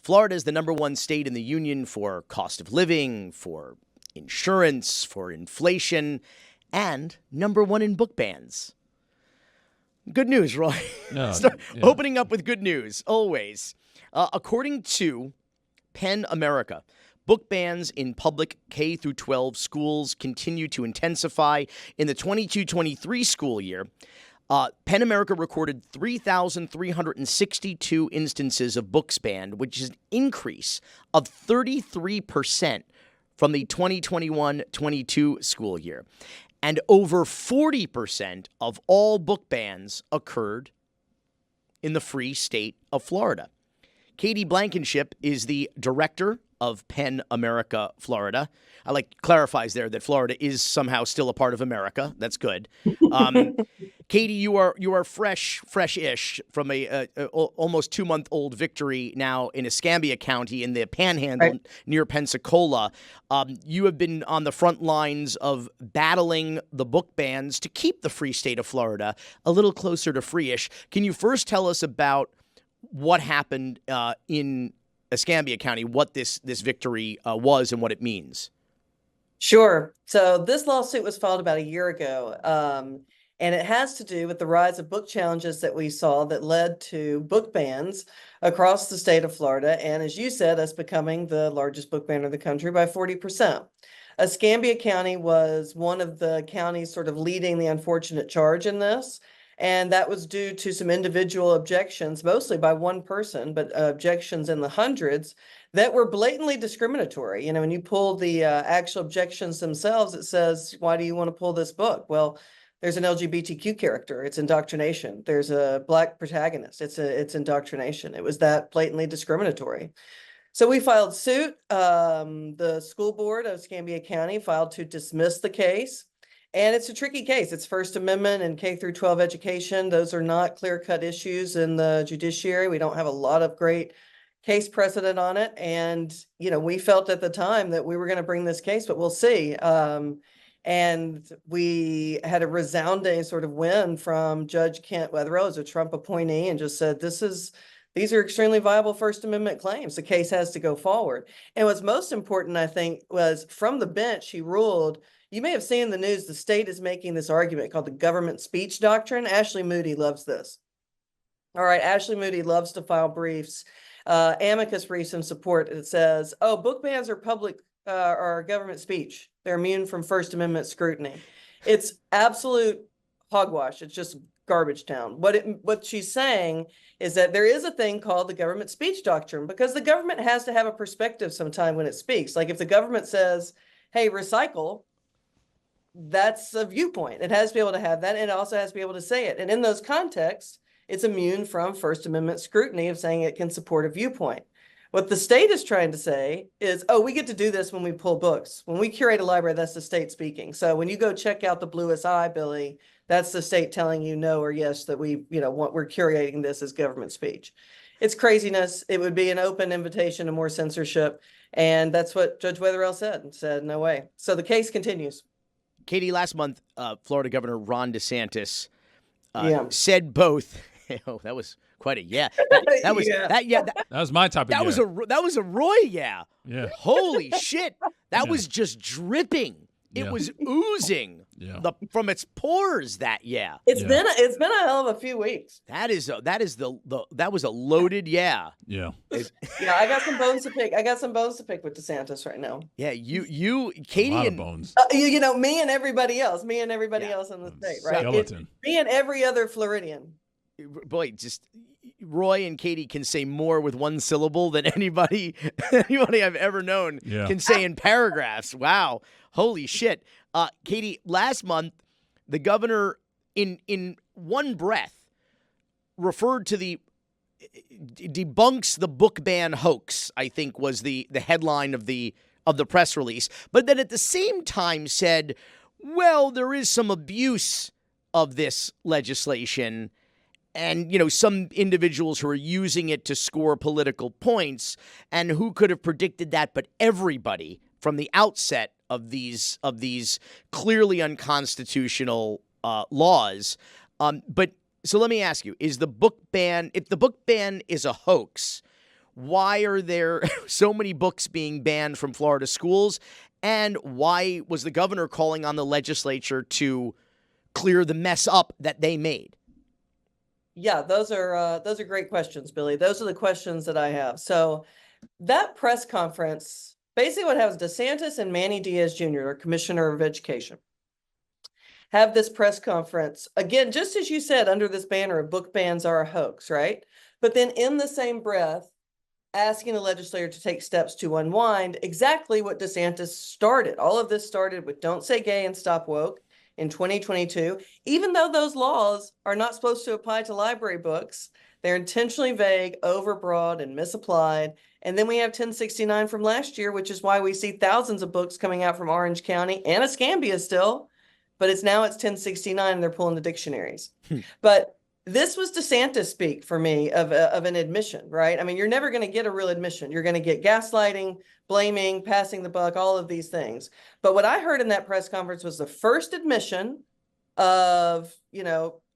Florida is the number one state in the union for cost of living, for insurance, for inflation, and number one in book bans. Good news, Roy. No, Opening up with good news, always. According to PEN America, book bans in public K through 12 schools continue to intensify. In the 22-23 school year, PEN America recorded 3,362 instances of books banned, which is an increase of 33% from the 2021-22 school year. And over 40% of all book bans occurred in the free state of Florida. Katie Blankenship is the director of PEN America, Florida. I clarifies there that Florida is somehow still a part of America. That's good. Katie, you are fresh-ish from a almost 2-month-old victory now in Escambia County in the Panhandle near Pensacola. You have been on the front lines of battling the book bans to keep the free state of Florida a little closer to free-ish. Can you first tell us about what happened in Escambia County, what this victory was and what it means? Sure. So this lawsuit was filed about a year ago, and it has to do with the rise of book challenges that we saw that led to book bans across the state of Florida. And as you said, us becoming the largest book ban in the country by 40%. Escambia County was one of the counties sort of leading the unfortunate charge in this. And that was due to some individual objections, mostly by one person, but objections in the hundreds that were blatantly discriminatory. You know, when you pull the actual objections themselves, it says, why do you want to pull this book? Well, there's an LGBTQ character. It's indoctrination. There's a Black protagonist. It's indoctrination. It was that blatantly discriminatory. So we filed suit. The school board of Escambia County filed to dismiss the case. And it's a tricky case. It's First Amendment and K through 12 education. Those are not clear-cut issues in the judiciary. We don't have a lot of great case precedent on it. And, you know, we felt at the time that we were going to bring this case, but we'll see. And we had a resounding sort of win from Judge Kent Wetherill as a Trump appointee and just said, these are extremely viable First Amendment claims. The case has to go forward. And what's most important, I think, was from the bench, he ruled, you may have seen in the news, the state is making this argument called the government speech doctrine. Ashley Moody loves this. All right, Ashley Moody loves to file briefs, amicus briefs in support. It says, oh, book bans are government speech. They're immune from First Amendment scrutiny. It's absolute hogwash. It's just garbage town. What she's saying is that there is a thing called the government speech doctrine because the government has to have a perspective sometime when it speaks. Like if the government says, hey, recycle, that's a viewpoint. It has to be able to have that. And it also has to be able to say it. And in those contexts, it's immune from First Amendment scrutiny of saying it can support a viewpoint. What the state is trying to say is, oh, we get to do this when we pull books. When we curate a library, that's the state speaking. So when you go check out the bluest eye, Billy, that's the state telling you no or yes that we're curating this as government speech. It's craziness. It would be an open invitation to more censorship. And that's what Judge Wetherill said, no way. So the case continues. Katie, last month, Florida Governor Ron DeSantis said both. Oh, that was quite a yeah. That was that was my type of that yeah. That was a Roy yeah. Yeah. Holy shit! That was just dripping. It was oozing from its pores. That It's been a hell of a few weeks. That was a loaded yeah. Yeah. I got some bones to pick. With DeSantis right now. Yeah, you Katie, a lot and of bones. Me and everybody else in the state, right? Skeleton. Me and every other Floridian. Boy, just Roy and Katie can say more with one syllable than anybody I've ever known can say in paragraphs. Wow. Holy shit. Katie, last month, the governor in one breath referred to debunks the book ban hoax, I think was the headline of the press release. But then at the same time said, well, there is some abuse of this legislation. And, some individuals who are using it to score political points, and who could have predicted that but everybody from the outset of these clearly unconstitutional laws. But so let me ask you, if the book ban is a hoax, why are there so many books being banned from Florida schools? And why was the governor calling on the legislature to clear the mess up that they made? Yeah, those are great questions, Billy. Those are the questions that I have. So that press conference, basically what happens, DeSantis and Manny Diaz Jr., our Commissioner of Education, have this press conference, again, just as you said, under this banner of book bans are a hoax, right? But then in the same breath, asking the legislature to take steps to unwind exactly what DeSantis started. All of this started with Don't Say Gay and Stop Woke in 2022. Even though those laws are not supposed to apply to library books, they're intentionally vague, overbroad, and misapplied. And then we have 1069 from last year, which is why we see thousands of books coming out from Orange County and Escambia still, but it's 1069 and they're pulling the dictionaries. But this was DeSantis speak for me of an admission, right? I mean, you're never going to get a real admission. You're going to get gaslighting, blaming, passing the buck, all of these things. But what I heard in that press conference was the first admission of,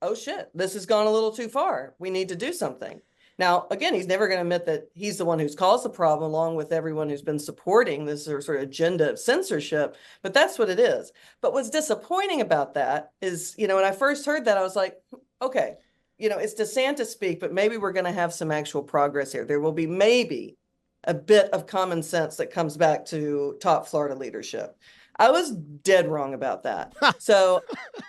oh shit, this has gone a little too far. We need to do something. Now, again, he's never going to admit that he's the one who's caused the problem, along with everyone who's been supporting this sort of agenda of censorship, but that's what it is. But what's disappointing about that is, when I first heard that, I was like, okay, it's DeSantis speak, but maybe we're going to have some actual progress here. There will be maybe a bit of common sense that comes back to top Florida leadership. I was dead wrong about that. So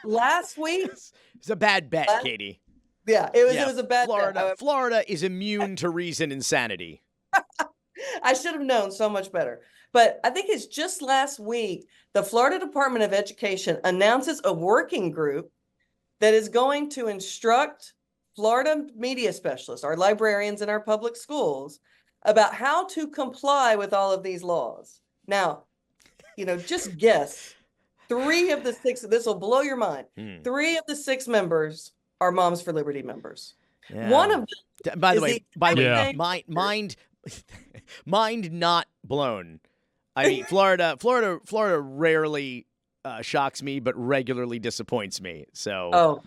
last week, it's a bad bet, Katie. Yeah, it was a bad bet. Florida is immune to reason insanity. I should have known so much better. But I think it's just last week, the Florida Department of Education announces a working group that is going to instruct Florida media specialists, our librarians in our public schools, about how to comply with all of these laws. Now, just guess, 3 of the 6, this will blow your mind. 3 of the 6 members are Moms for Liberty members. Yeah. One of them, by the way, mind not blown. I mean, Florida rarely shocks me, but regularly disappoints me. So,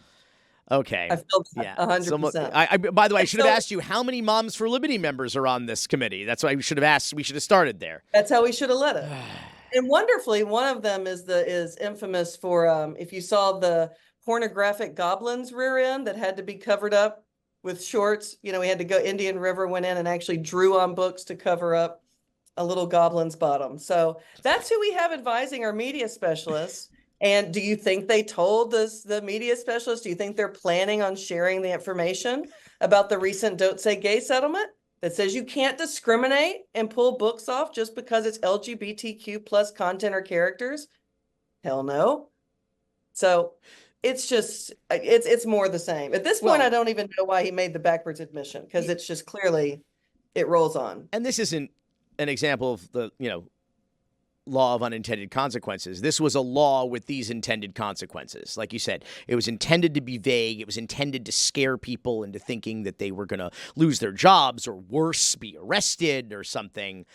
okay, I feel that 100%. By the way, I should have asked you how many Moms for Liberty members are on this committee. That's what we should have asked. We should have started there. That's how we should have led it. And wonderfully, one of them is infamous for if you saw the pornographic goblins rear end that had to be covered up with shorts. We had to go, Indian River went in and actually drew on books to cover up a little goblin's bottom. So that's who we have advising our media specialists. And do you think they told the media specialists? Do you think they're planning on sharing the information about the recent Don't Say Gay settlement that says you can't discriminate and pull books off just because it's LGBTQ plus content or characters? Hell no. So it's just, it's more the same. At this point, I don't even know why he made the backwards admission, because it's just clearly, it rolls on. And this isn't an example of the, law of unintended consequences. This was a law with these intended consequences. Like you said, it was intended to be vague. It was intended to scare people into thinking that they were going to lose their jobs or worse, be arrested or something.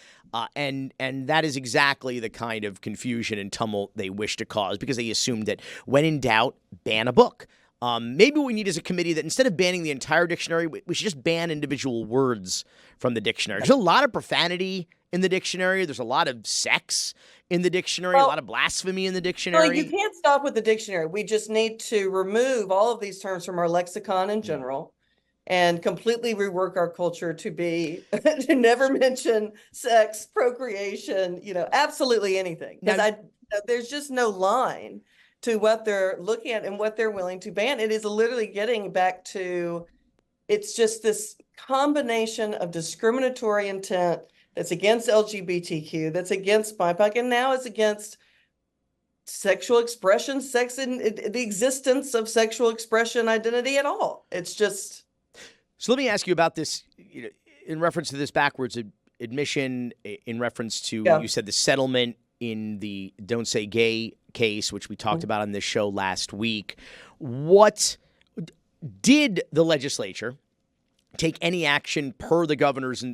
And that is exactly the kind of confusion and tumult they wish to cause, because they assumed that when in doubt, ban a book. Maybe what we need is a committee that instead of banning the entire dictionary, we should just ban individual words from the dictionary. There's a lot of profanity in the dictionary. There's a lot of sex in the dictionary, a lot of blasphemy in the dictionary. Well, you can't stop with the dictionary. We just need to remove all of these terms from our lexicon in general and completely rework our culture to be, to never mention sex, procreation, absolutely anything. Because there's just no line to what they're looking at and what they're willing to ban. It is literally getting back to, it's just this combination of discriminatory intent that's against LGBTQ, that's against BIPOC, and now it's against sexual expression, sex, and the existence of sexual expression identity at all. It's just. So let me ask you about this, in reference to this backwards admission, in reference to, you said the settlement in the Don't Say Gay case, which we talked about on this show last week. What did the legislature take any action per the governor's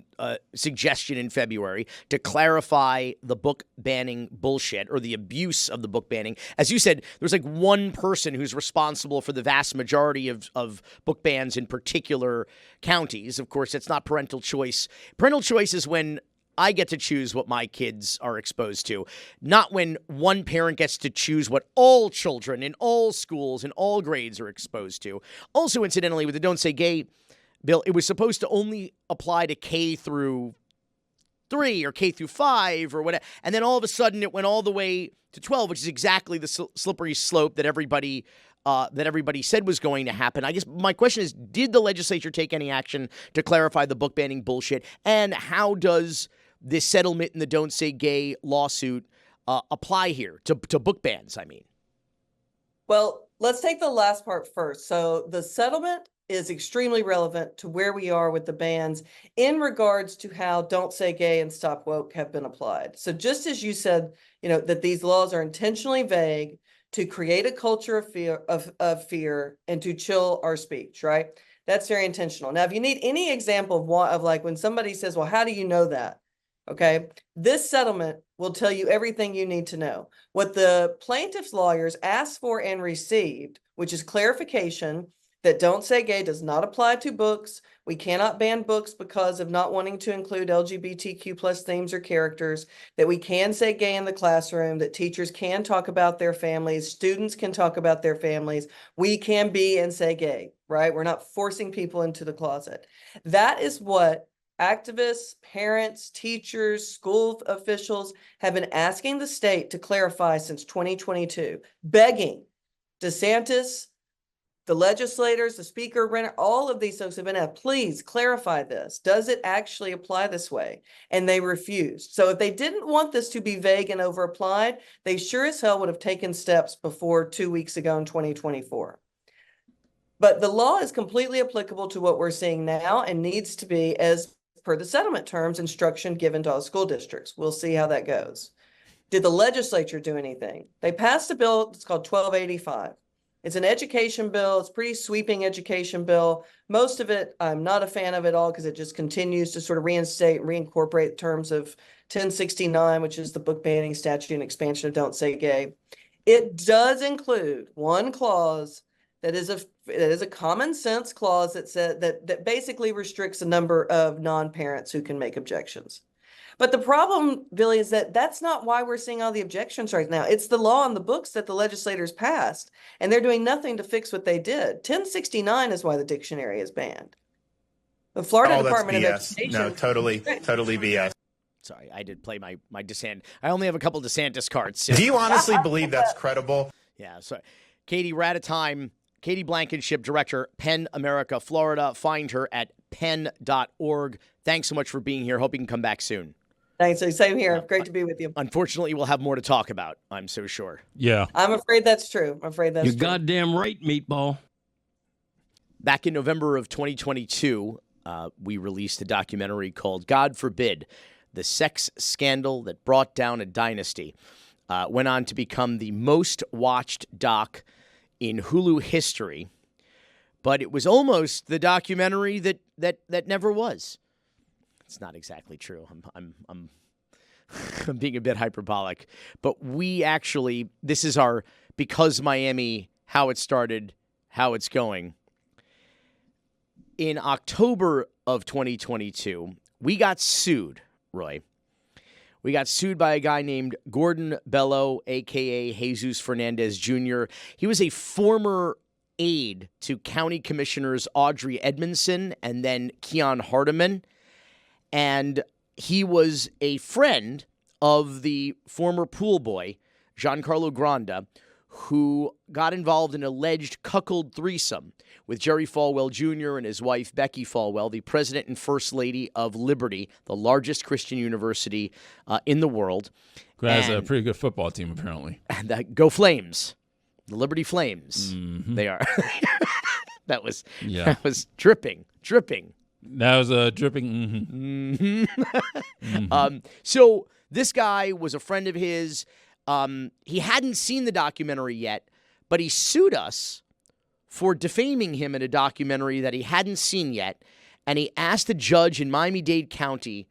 suggestion in February to clarify the book banning bullshit or the abuse of the book banning. As you said, there's like one person who's responsible for the vast majority of book bans in particular counties. Of course, it's not parental choice. Parental choice is when I get to choose what my kids are exposed to, not when one parent gets to choose what all children in all schools in all grades are exposed to. Also, incidentally, with the Don't Say Gay bill, it was supposed to only apply to K through 3 or K through 5 or whatever. And then all of a sudden it went all the way to 12, which is exactly the slippery slope that everybody said was going to happen. I guess my question is, did the legislature take any action to clarify the book banning bullshit? And how does this settlement in the Don't Say Gay lawsuit apply here to book bans, I mean? Well, let's take the last part first. So the settlement is extremely relevant to where we are with the bans in regards to how Don't Say Gay and Stop Woke have been applied. So just as you said, that these laws are intentionally vague to create a culture of fear and to chill our speech, right? That's very intentional. Now, if you need any example of like when somebody says, well, how do you know that? Okay, this settlement will tell you everything you need to know. What the plaintiff's lawyers asked for and received, which is clarification that Don't Say Gay does not apply to books. We cannot ban books because of not wanting to include LGBTQ plus themes or characters, that we can say gay in the classroom, that teachers can talk about their families, students can talk about their families, we can be and say gay, right? We're not forcing people into the closet. That is what activists, parents, teachers, school officials have been asking the state to clarify since 2022, begging DeSantis, the legislators, the speaker, Renner, all of these folks have been asked, please clarify this. Does it actually apply this way? And they refused. So if they didn't want this to be vague and over applied, they sure as hell would have taken steps before 2 weeks ago in 2024. But the law is completely applicable to what we're seeing now and needs to be, as per the settlement terms, instruction given to all school districts. We'll see how that goes. Did the legislature do anything? They passed a bill, it's called 1285. It's an education bill. It's a pretty sweeping education bill. Most of it, I'm not a fan of it all because it just continues to sort of reinstate, reincorporate terms of 1069, which is the book banning statute and expansion of Don't Say Gay. It does include one clause that is a common sense clause that said that basically restricts the number of non-parents who can make objections. But the problem, Billy, is that that's not why we're seeing all the objections right now. It's the law on the books that the legislators passed, and they're doing nothing to fix what they did. 1069 is why the dictionary is banned. The Florida Department of Education. No, totally BS. Sorry, I did play my DeSantis. I only have a couple DeSantis cards. Do you honestly believe that's credible? Yeah, sorry. Katie, we're out of time. Katie Blankenship, Director, Penn America, Florida. Find her at penn.org. Thanks so much for being here. Hope you can come back soon. Thanks. Same here. Great to be with you. Unfortunately, we'll have more to talk about, I'm so sure. Yeah. I'm afraid that's true. You're goddamn right, Meatball. Back in November of 2022, we released a documentary called God Forbid, the sex scandal that brought down a dynasty. Went on to become the most watched doc in Hulu history. But it was almost the documentary that never was. It's not exactly true. I'm being a bit hyperbolic, but this is our Because Miami, how it started, how it's going. In October of 2022, we got sued, Roy. We got sued by a guy named Gordon Bello, a.k.a. Jesus Fernandez Jr. He was a former aide to County Commissioners Audrey Edmondson and then Keon Hardiman. And he was a friend of the former pool boy, Giancarlo Granda, who got involved in an alleged cuckold threesome with Jerry Falwell Jr. and his wife, Becky Falwell, the president and first lady of Liberty, the largest Christian university in the world. Who has a pretty good football team, apparently. And go Flames. The Liberty Flames. Mm-hmm. They are. That was dripping. That was a dripping. Mm-hmm. So this guy was a friend of his. He hadn't seen the documentary yet, but he sued us for defaming him in a documentary that he hadn't seen yet. and he asked a judge in Miami-Dade County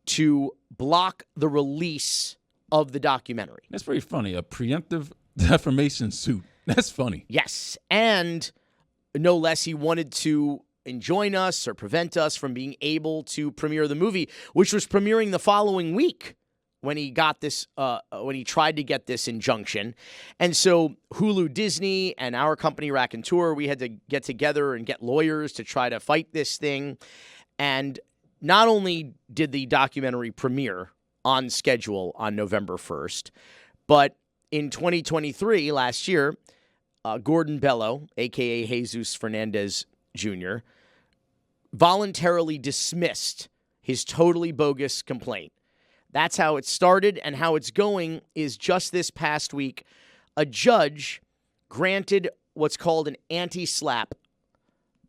to block the release of the documentary. That's very funny. A preemptive defamation suit. That's funny. Yes, and no less, he wanted to enjoin us or prevent us from being able to premiere the movie, which was premiering the following week when he got this, when he tried to get this injunction. And so Hulu, Disney, and our company, Raconteur, we had to get together and get lawyers to try to fight this thing. And not only did the documentary premiere on schedule on November 1st, but in 2023, last year, Gordon Bello, a.k.a. Jesus Fernandez Jr., voluntarily dismissed his totally bogus complaint. That's how it started, and how it's going is just this past week, a judge granted what's called an anti-slap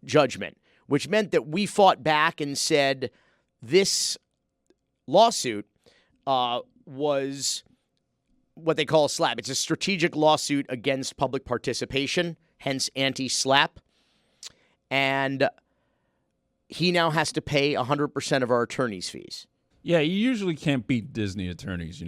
judgment, which meant that we fought back and said this lawsuit was what they call a slap. It's a strategic lawsuit against public participation, hence anti-slap. And he now has to pay 100% of our attorney's fees. Yeah, you usually can't beat Disney attorneys,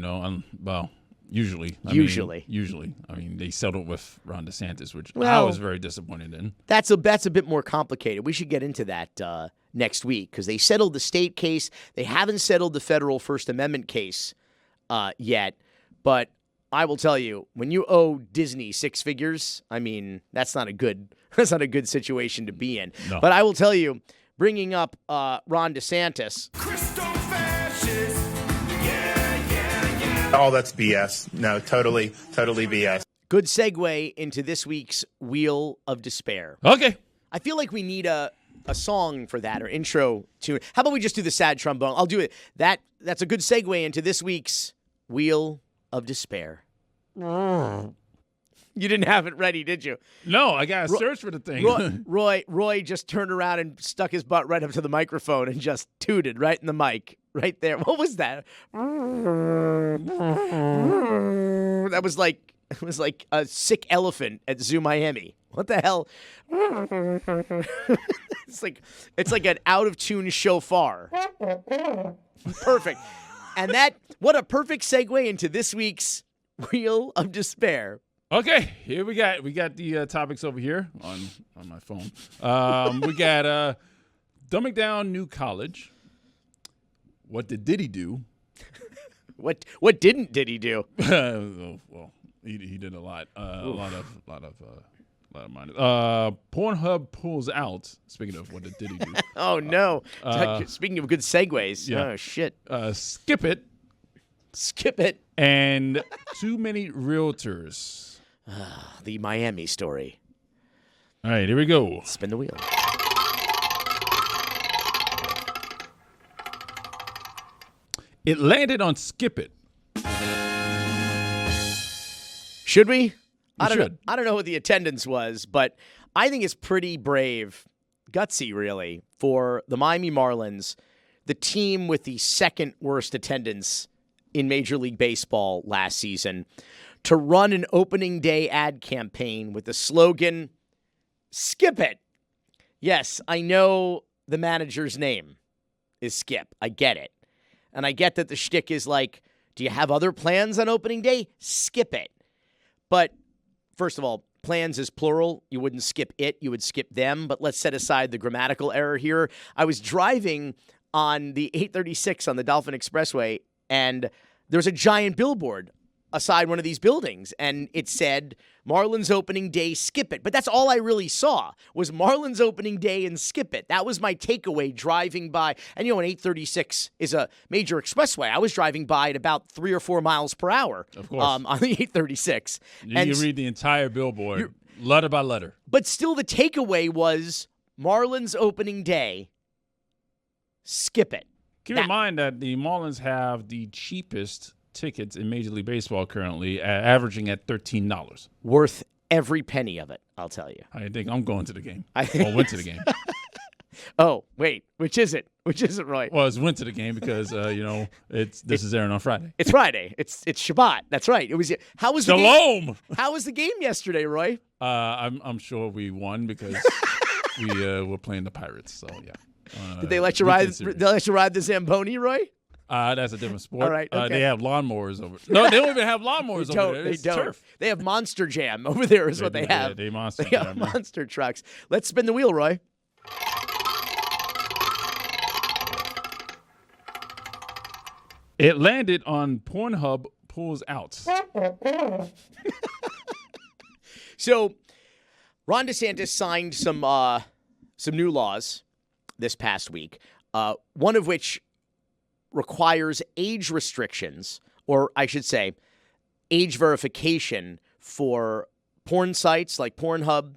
well, usually. Usually. I mean, they settled with Ron DeSantis, which I Well, was very disappointed in. That's a bit more complicated. We should get into that next week because they settled the state case. They haven't settled the federal First Amendment case yet. But I will tell you, when you owe Disney six figures, I mean, that's not a good situation to be in. No. But I will tell you, bringing up Ron DeSantis. Oh, that's BS. No, totally BS. Good segue into this week's Wheel of Despair. Okay. I feel like we need a song for that or intro tune. How about we just do the sad trombone? I'll do it. That's a good segue into this week's Wheel of Despair. You didn't have it ready, did you? No, I got to search for the thing. Roy just turned around and stuck his butt right up to the microphone and just tooted right in the mic. Right there. What was that? That was like a sick elephant at Zoo Miami. What the hell? It's like an out of tune shofar. Perfect. And what a perfect segue into this week's Wheel of Despair. Okay, here we got the topics over here on my phone. We got dumbing down new college. What did Diddy do? What didn't Diddy do? Well, he did a lot. A lot of money. Pornhub pulls out. Speaking of what did Diddy do? Oh no! Speaking of good segues. Yeah. Oh shit! Skip it. And too many realtors. The Miami story. All right, here we go. Spin the wheel. It landed on Skip It. Should we? I should. don't know what the attendance was, but I think it's pretty brave, gutsy, really, for the Miami Marlins, the team with the second worst attendance in Major League Baseball last season, to run an opening day ad campaign with the slogan, Skip It. Yes, I know the manager's name is Skip. I get it. And I get that the shtick is like, do you have other plans on opening day? Skip it. But first of all, plans is plural. You wouldn't skip it. You would skip them. But let's set aside the grammatical error here. I was driving on the 836 on the Dolphin Expressway, and there's a giant billboard aside one of these buildings, and it said, Marlins opening day, skip it. But that's all I really saw was Marlins opening day and skip it. That was my takeaway driving by. And, an 836 is a major expressway. I was driving by at about 3 or 4 miles per hour of course. On the 836. You can read the entire billboard, letter by letter. But still the takeaway was Marlins opening day, skip it. Keep in mind that the Marlins have the cheapest tickets in Major League Baseball currently, averaging at $13. Worth every penny of it, I'll tell you. I think I'm going to the game. Went to the game. Oh, wait. Which is it? Which is it, Roy? Well, it's went to the game because this is airing on Friday. It's Friday. It's Shabbat. That's right. It was. How was Shalom. The game? How was the game yesterday, Roy? I'm sure we won because we were playing the Pirates. So yeah. Did they let you ride? They let you ride the Zamboni, Roy? That's a different sport. All right, okay. They have lawnmowers over. No, they don't even have lawnmowers over there. They It's don't. turf. They have Monster Jam over there. Is what they have. Yeah, they monster. They have monster trucks. Let's spin the wheel, Roy. It landed on PornHub pulls out. So, Ron DeSantis signed some new laws this past week. One of which requires age restrictions, or I should say, age verification for porn sites like PornHub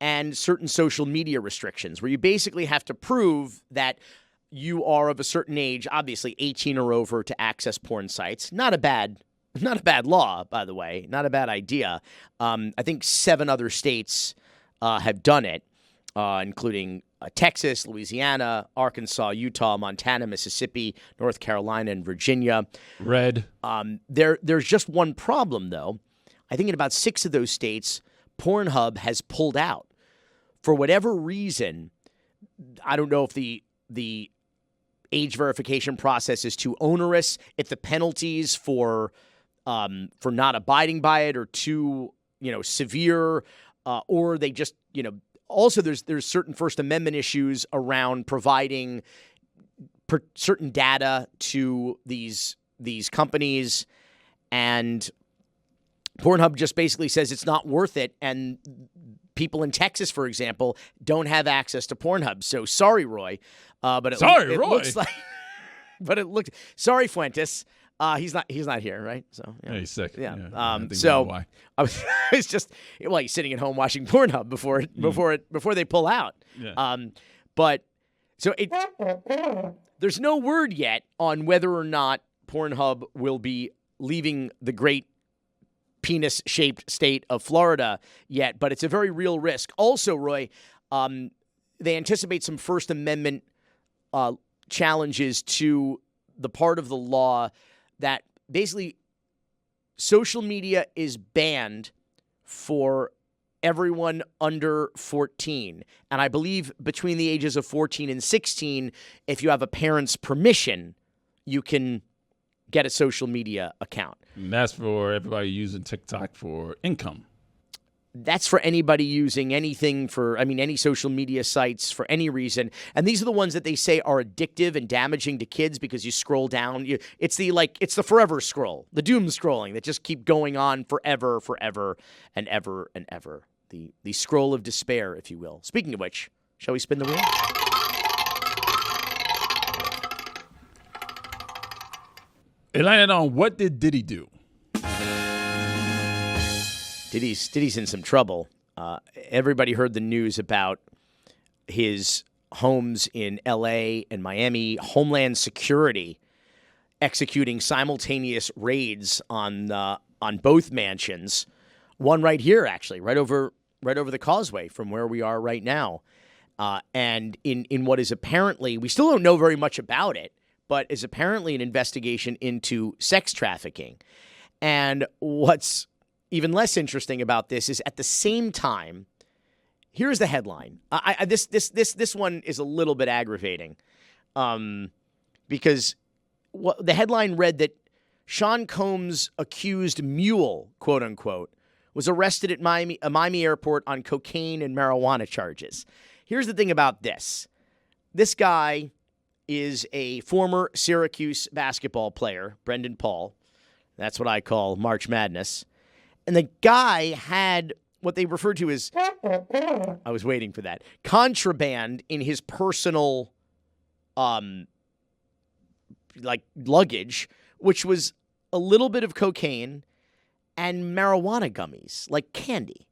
and certain social media restrictions, where you basically have to prove that you are of a certain age, obviously 18 or over, to access porn sites. Not a bad law, by the way. Not a bad idea. I think 7 other states have done it, including Texas, Louisiana, Arkansas, Utah, Montana, Mississippi, North Carolina, and Virginia. Red. There's just one problem, though. I think in about 6 of those states, PornHub has pulled out. For whatever reason, I don't know if the age verification process is too onerous, if the penalties for not abiding by it are too severe, or they just also there's certain First Amendment issues around providing certain data to these companies, and Pornhub just basically says it's not worth it, and people in Texas, for example, don't have access to Pornhub. So sorry, Roy. But it looks like. But it looked. Sorry, Fuentes. He's not here, right? So yeah, he's sick. Yeah. I think why. I was just he's sitting at home watching Pornhub before they pull out. Yeah. But so there's no word yet on whether or not Pornhub will be leaving the great penis-shaped state of Florida yet, but it's a very real risk. Also, Roy, they anticipate some First Amendment challenges to the part of the law that basically social media is banned for everyone under 14. And I believe between the ages of 14 and 16, if you have a parent's permission, you can get a social media account. And that's for everybody using TikTok for income. That's for anybody using anything any social media sites for any reason. And these are the ones that they say are addictive and damaging to kids because you scroll down. It's the forever scroll, the doom scrolling that just keep going on forever and ever and ever. The scroll of despair, if you will. Speaking of which, shall we spin the wheel? It landed on what did Diddy do? Diddy's in some trouble. Everybody heard the news about his homes in L.A. and Miami. Homeland Security executing simultaneous raids on both mansions. One right here, actually, right over the causeway from where we are right now. And in what is apparently, we still don't know very much about it, but is apparently an investigation into sex trafficking. And what's even less interesting about this is at the same time, here's the headline. This one is a little bit aggravating, because the headline read that Sean Combs' accused mule, quote unquote, was arrested at a Miami airport on cocaine and marijuana charges. Here's the thing about this. This guy is a former Syracuse basketball player, Brendan Paul. That's what I call March Madness. And the guy had what they refer to as, I was waiting for that, contraband in his personal, luggage, which was a little bit of cocaine and marijuana gummies, like candy,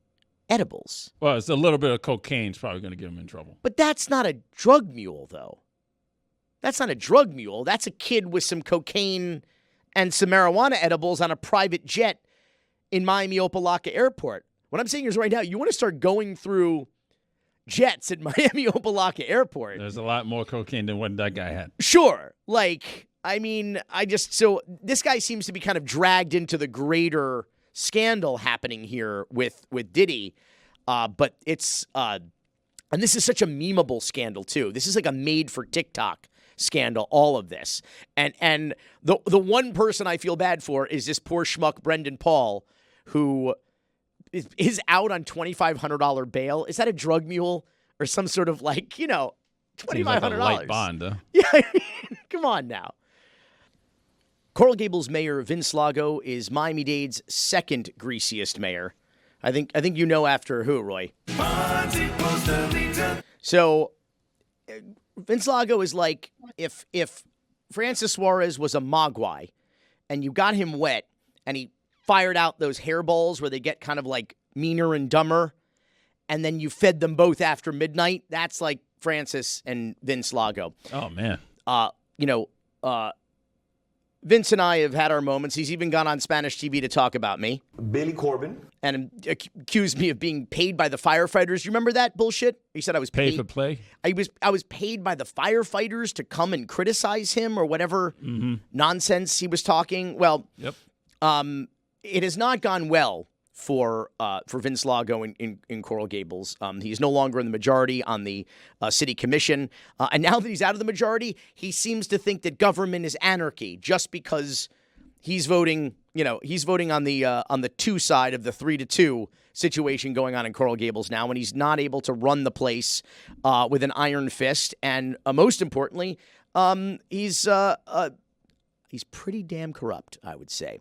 edibles. Well, it's a little bit of cocaine is probably going to get him in trouble. But that's not a drug mule, though. That's not a drug mule. That's a kid with some cocaine and some marijuana edibles on a private jet in Miami-Opa-locka Airport. What I'm saying is right now, you want to start going through jets at Miami-Opa-locka Airport. There's a lot more cocaine than what that guy had. Sure. So this guy seems to be kind of dragged into the greater scandal happening here with Diddy. But it's And this is such a memeable scandal, too. This is like a made-for-TikTok scandal, all of this. And the one person I feel bad for is this poor schmuck, Brendan Paul, who is out on $2,500 bail. Is that a drug mule or some sort of $2,500? Seems like a light bond, huh? Yeah, come on now. Coral Gables Mayor Vince Lago is Miami-Dade's second greasiest mayor. I think you know after who, Roy? So Vince Lago is like if Francis Suarez was a mogwai and you got him wet and he fired out those hairballs where they get kind of like meaner and dumber, and then you fed them both after midnight. That's like Francis and Vince Lago. Oh, man. Vince and I have had our moments. He's even gone on Spanish TV to talk about me. Billy Corben. And accused me of being paid by the firefighters. You remember that bullshit? He said I was paid. Pay for play? I was paid by the firefighters to come and criticize him or whatever nonsense he was talking. Well, yep. It has not gone well for Vince Lago in Coral Gables. He's no longer in the majority on the city commission. And now that he's out of the majority, he seems to think that government is anarchy just because he's voting on the 2 side of the 3-2 situation going on in Coral Gables now, and he's not able to run the place with an iron fist. And most importantly, he's pretty damn corrupt, I would say.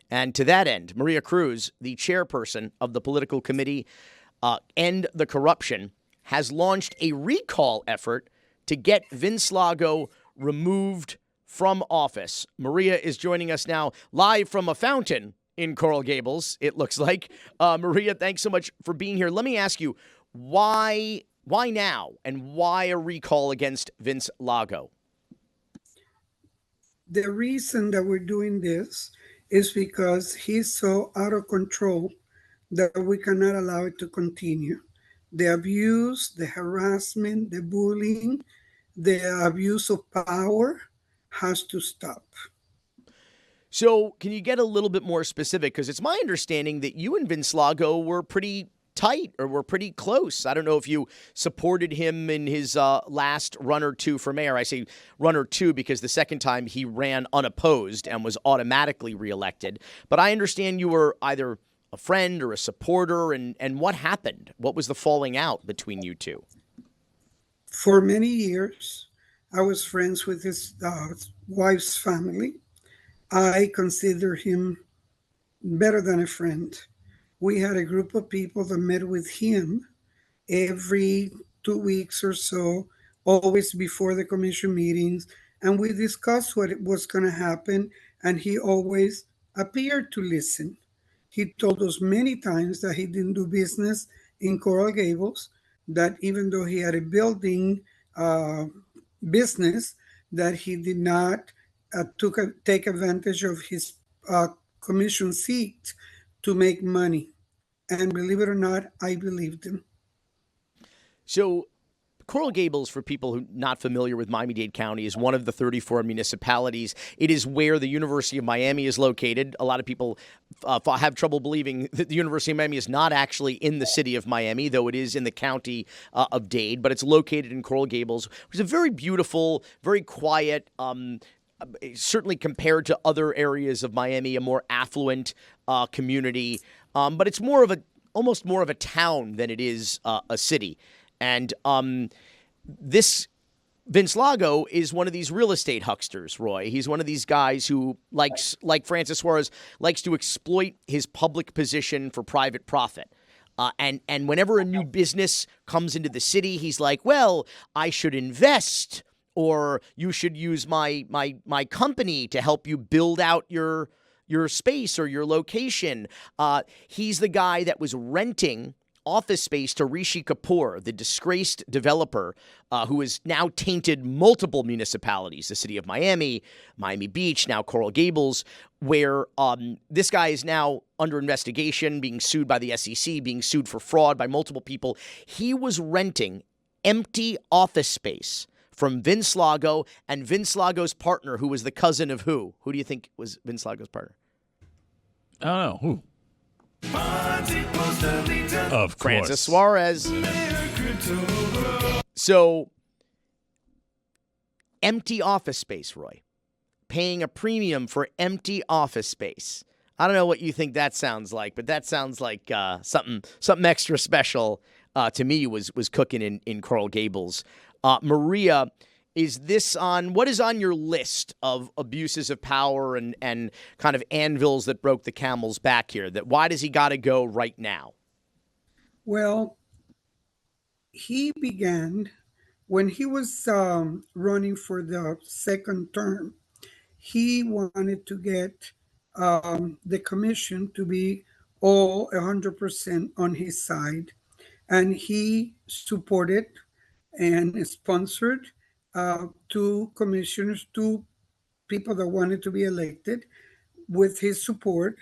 And to that end, Maria Cruz, the chairperson of the political committee End the Corruption, has launched a recall effort to get Vince Lago removed from office. Maria is joining us now live from a fountain in Coral Gables, it looks like. Maria, thanks so much for being here. Let me ask you, why now, and why a recall against Vince Lago? The reason that we're doing this is because he's so out of control that we cannot allow it to continue. The abuse, the harassment, the bullying, the abuse of power has to stop. So can you get a little bit more specific? Because it's my understanding that you and Vince Lago were pretty tight or were pretty close. I don't know if you supported him in his last run or two for mayor. I say run or two because the second time he ran unopposed and was automatically reelected. But I understand you were either a friend or a supporter. And what happened? What was the falling out between you two? For many years, I was friends with his wife's family. I consider him better than a friend. We had a group of people that met with him every 2 weeks or so, always before the commission meetings, and we discussed what was going to happen, and he always appeared to listen. He told us many times that he didn't do business in Coral Gables, that even though he had a building business, that he did not take advantage of his commission seat to make money. And believe it or not, I believed him. So Coral Gables, for people who are not familiar with Miami-Dade County, is one of the 34 municipalities. It is where the University of Miami is located. A lot of people have trouble believing that the University of Miami is not actually in the city of Miami, though it is in the county of Dade, but it's located in Coral Gables, which is a very beautiful, very quiet, certainly compared to other areas of Miami, a more affluent community. But it's almost more of a town than it is a city. And this Vince Lago is one of these real estate hucksters, Roy. He's one of these guys who, like Francis Suarez, likes to exploit his public position for private profit. And whenever a new business comes into the city, he's like, well, I should invest, or you should use my company to help you build out your space or your location. He's the guy that was renting office space to Rishi Kapoor, the disgraced developer who has now tainted multiple municipalities, the city of Miami, Miami Beach, now Coral Gables, where this guy is now under investigation, being sued by the SEC, being sued for fraud by multiple people. He was renting empty office space from Vince Lago and Vince Lago's partner, who was the cousin of who? Who do you think was Vince Lago's partner? I don't know. Who? Of course. Francis Suarez. So, empty office space, Roy. Paying a premium for empty office space. I don't know what you think that sounds like, but that sounds like something extra special to me was cooking in Coral Gables. Maria, what is on your list of abuses of power and kind of anvils that broke the camel's back here? That why does he got to go right now? Well, he began when he was running for the second term. He wanted to get the commission to be all 100% on his side. And he supported and sponsored two commissioners, two people that wanted to be elected with his support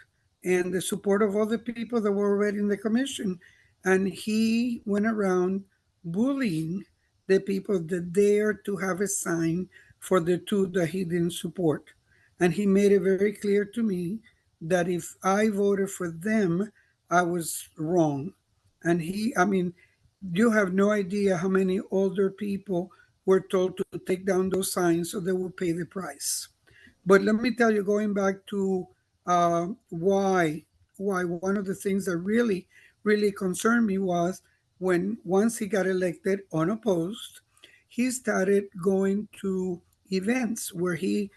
and the support of other people that were already in the commission. And he went around bullying the people that dared to have a sign for the two that he didn't support. And he made it very clear to me that if I voted for them, I was wrong. And you have no idea how many older people were told to take down those signs so they would pay the price. But let me tell you, going back to why one of the things that really, really concerned me was once he got elected unopposed, he started going to events where he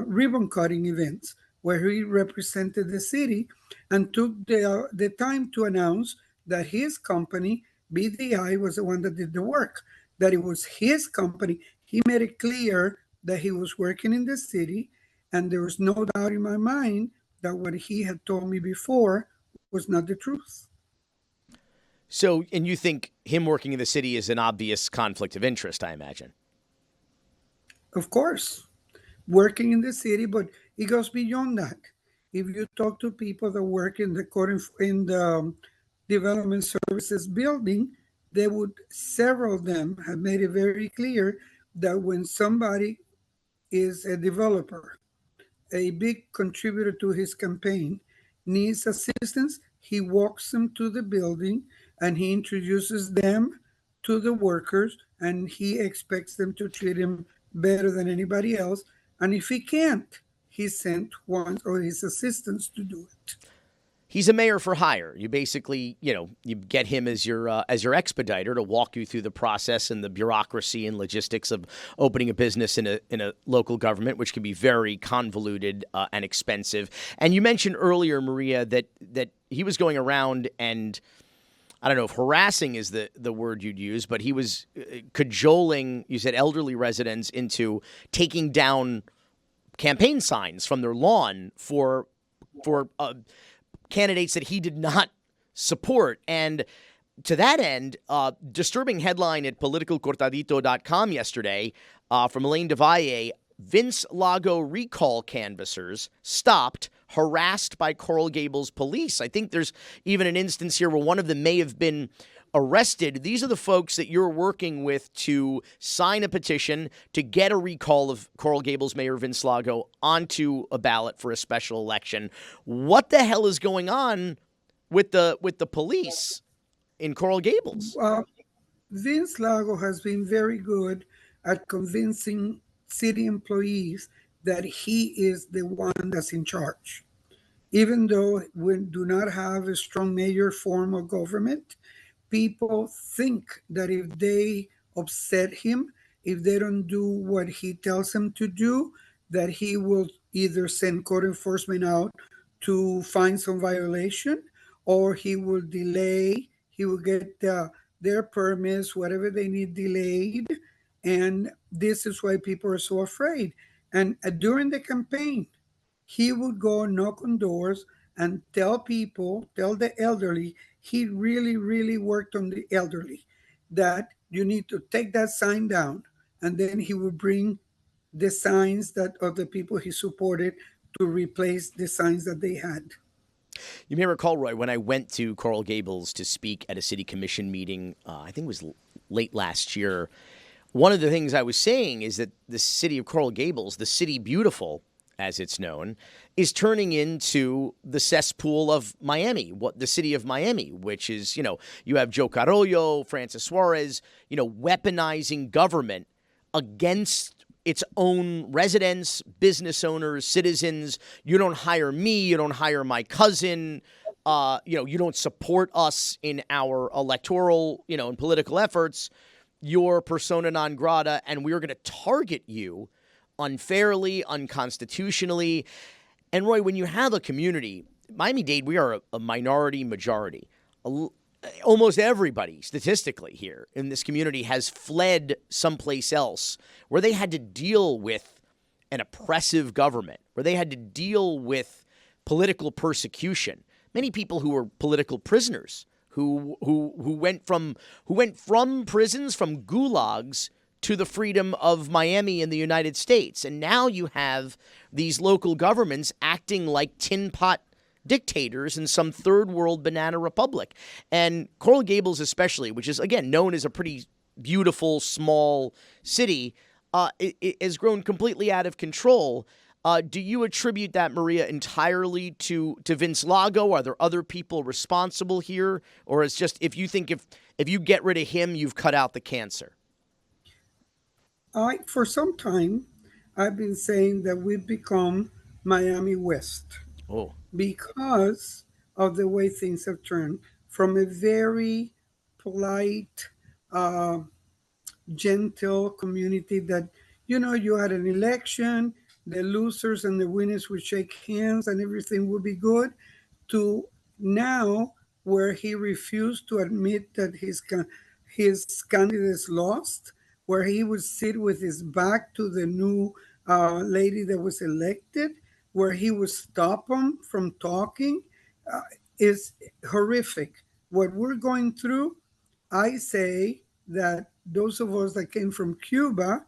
ribbon cutting events where he represented the city and took the time to announce that his company, BDI, was the one that did the work, that it was his company. He made it clear that he was working in the city, and there was no doubt in my mind that what he had told me before was not the truth. So, and you think him working in the city is an obvious conflict of interest, I imagine? Of course. Working in the city, but it goes beyond that. If you talk to people that work in the development services building, several of them have made it very clear that when somebody is a developer, a big contributor to his campaign, needs assistance, he walks them to the building and he introduces them to the workers, and he expects them to treat him better than anybody else. And if he can't, he sent one of his assistants to do it. He's a mayor for hire. You basically, you get him as your expediter to walk you through the process and the bureaucracy and logistics of opening a business in a local government, which can be very convoluted and expensive. And you mentioned earlier, Maria, that he was going around and I don't know if harassing is the word you'd use, but he was cajoling, you said, elderly residents into taking down campaign signs from their lawn for candidates that he did not support. And to that end, disturbing headline at politicalcortadito.com yesterday from Elaine DeValle, Vince Lago recall canvassers stopped, harassed by Coral Gables police. I think there's even an instance here where one of them may have been arrested. These are the folks that you're working with to sign a petition to get a recall of Coral Gables Mayor Vince Lago onto a ballot for a special election. What the hell is going on with the police in Coral Gables? Vince Lago has been very good at convincing city employees that he is the one that's in charge. Even though we do not have a strong mayor form of government, people think that if they upset him, if they don't do what he tells them to do, that he will either send code enforcement out to find some violation, or he will delay, he will get their permits, whatever they need, delayed. And this is why people are so afraid. And during the campaign, he would go knock on doors and tell the elderly, he really, really worked on the elderly, that you need to take that sign down. And then he would bring the signs of the people he supported to replace the signs that they had. You may recall, Roy, when I went to Coral Gables to speak at a city commission meeting, I think it was late last year, one of the things I was saying is that the city of Coral Gables, the city beautiful, as it's known, is turning into the cesspool of Miami, the city of Miami, which is, you have Joe Carollo, Francis Suarez, weaponizing government against its own residents, business owners, citizens. You don't hire me. You don't hire my cousin. You don't support us in our electoral, and political efforts. You're persona non grata, and we're going to target you unfairly, unconstitutionally. And Roy, when you have a community, Miami-Dade, we are a minority majority. Almost everybody, statistically here in this community, has fled someplace else where they had to deal with an oppressive government, where they had to deal with political persecution. Many people who were political prisoners, who went from prisons, from gulags, to the freedom of Miami in the United States. And now you have these local governments acting like tin pot dictators in some third world banana republic. And Coral Gables especially, which is, again, known as a pretty beautiful, small city, it has grown completely out of control. Do you attribute that, Maria, entirely to Vince Lago? Are there other people responsible here? Or it's just, if you you get rid of him, you've cut out the cancer? For some time, I've been saying that we've become Miami West. Oh. Because of the way things have turned from a very polite, gentle community that, you had an election, the losers and the winners would shake hands and everything would be good, to now where he refused to admit that his candidates lost, where he would sit with his back to the new lady that was elected, where he would stop them from talking, is horrific. What we're going through, I say that those of us that came from Cuba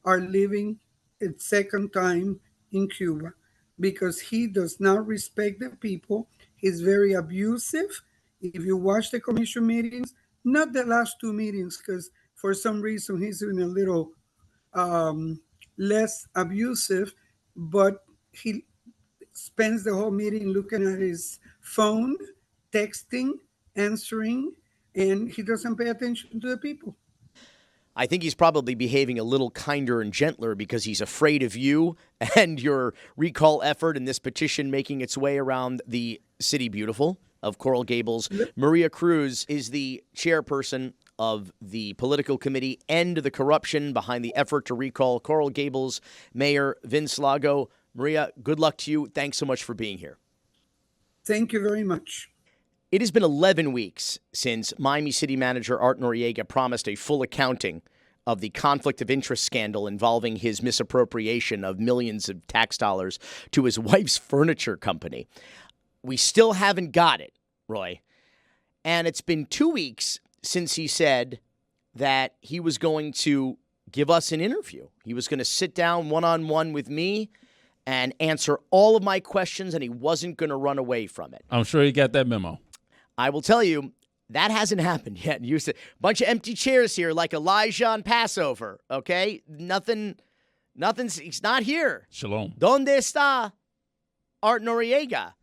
are living a second time in Cuba, because he does not respect the people. He's very abusive. If you watch the commission meetings, not the last two meetings, because for some reason he's been a little less abusive, but he spends the whole meeting looking at his phone, texting, answering, and he doesn't pay attention to the people. I think he's probably behaving a little kinder and gentler because he's afraid of you and your recall effort and this petition making its way around the city beautiful of Coral Gables. Maria Cruz is the chairperson of the political committee End the Corruption behind the effort to recall Coral Gables Mayor Vince Lago. Maria, good luck to you. Thanks so much for being here. Thank you very much. It has been 11 weeks since Miami City Manager Art Noriega promised a full accounting of the conflict of interest scandal involving his misappropriation of millions of tax dollars to his wife's furniture company. We still haven't got it, Roy. And it's been 2 weeks since he said that he was going to give us an interview. He was going to sit down one-on-one with me and answer all of my questions, and he wasn't going to run away from it. I'm sure he got that memo. I will tell you, that hasn't happened yet. You said a bunch of empty chairs here like Elijah on Passover, okay? Nothing's, he's not here. Shalom. ¿Dónde está Art Noriega?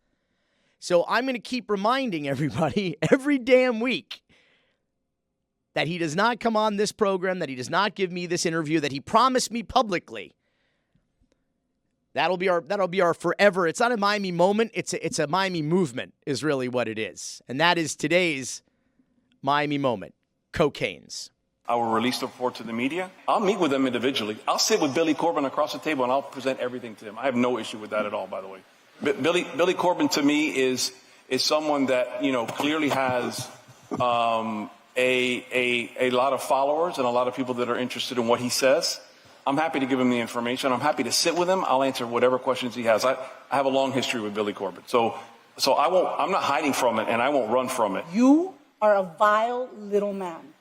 So I'm going to keep reminding everybody every damn week that he does not come on this program, that he does not give me this interview, that he promised me publicly. That'll be our forever. It's not a Miami moment. It's a Miami movement is really what it is. And that is today's Miami moment. Cocaine's. I will release the report to the media. I'll meet with them individually. I'll sit with Billy Corben across the table and I'll present everything to him. I have no issue with that at all, by the way. Billy Corben to me is someone that, clearly has a lot of followers and a lot of people that are interested in what he says. I'm happy to give him the information. I'm happy to sit with him. I'll answer whatever questions he has. I have a long history with Billy Corben. So I'm not hiding from it and I won't run from it. You are a vile little man.